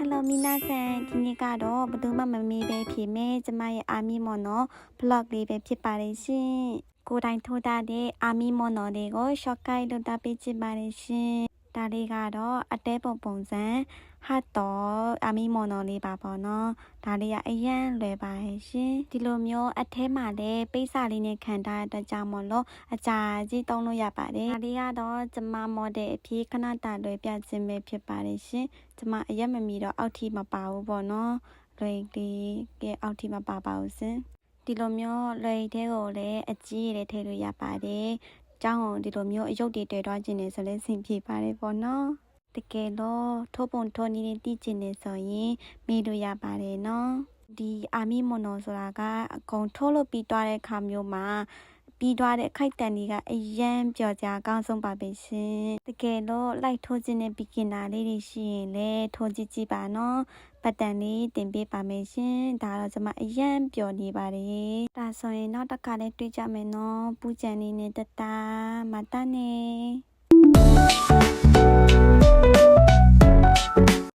Hello 皆さんဒီနေ့ကတော့ဘယ်သူမှမမေးပဲဖြစ်မယ်ကျမရဲ့အာမီမော်နော် vlog လေးပဲဖြစ်ပါတယ်ရှင်ကိုယ်တိုင်ထိုးထားတဲ့အာမီမော်နော်လေးကို shortcut လုပ်တာပေးချင်ပါတယ်ရှင်ဒါလေးကတော့အတဲပုံစံဟာတော့အာမီမော်နော်လေးပါပေါ့နော်ဒါလေးကအရန်လွယ်ပါရဲ့ရှင်ဒီလိုမျိုးအထဲမှာလည်းပိတ်စာလေးနဲ့ခံထားတဲ့ကြောင့်မလို့အကြာကြီးတုံးလို့ရပါတယ်ဒါလေးကတော့ကျမမော်ဒယ်အဖြစ်ခဏတာလွယ်ပြခြင်းပဲဖြစ်ပါတယ်ရှင်ကျမအရက်မမီတော့အောက်ထိမပါဘူးပေါ့နော်လွယ်လေးကအောက်ထိမပါပါဘူးရှင်ဒီလိုမျိုးလွယ်တဲ့ကိုလည်းအကြီးလေးထည့်လို့ရပါတယ်ကျောင်းဒီလိုမျိုးအယုတ်တွေတွေ့သွားခြင်းနဲ့ဆိုလဲဆင်ပြေပါတယ်ပေါ့နော်တကယ်လို့ထိုးပုံထိုးနည်းနဲ့တီးကျင်နေဆိုရင်မေးလို့ရပါတယ်နော်ဒီအာမီမိုနိုဆိုတာကအကုန်ထိုးလို့ပြီးသွားတဲ့ခါမျိုးမှာပြီးသွားတဲ့အခိုက်တန်တွေကအရန်ပျော်ကြအကောင်းဆုံးပါပဲရှင်တကယ်လို့လိုက်ထိုးခြင်းနဲ့ beginner လေးတွေရှိရင်လည်းထိုးကြည့်ပါနော်ပတ်တန်လေးတင်ပေးပါမယ်ရှင်ဒါတော့ကျွန်မအရန်ပျော်နေပါတယ်ဒါဆိုရင်နောက်တစ်ခါလေးတွေ့ကြမယ်နော်ပူကြံလေးနဲ့တတမတနဲ့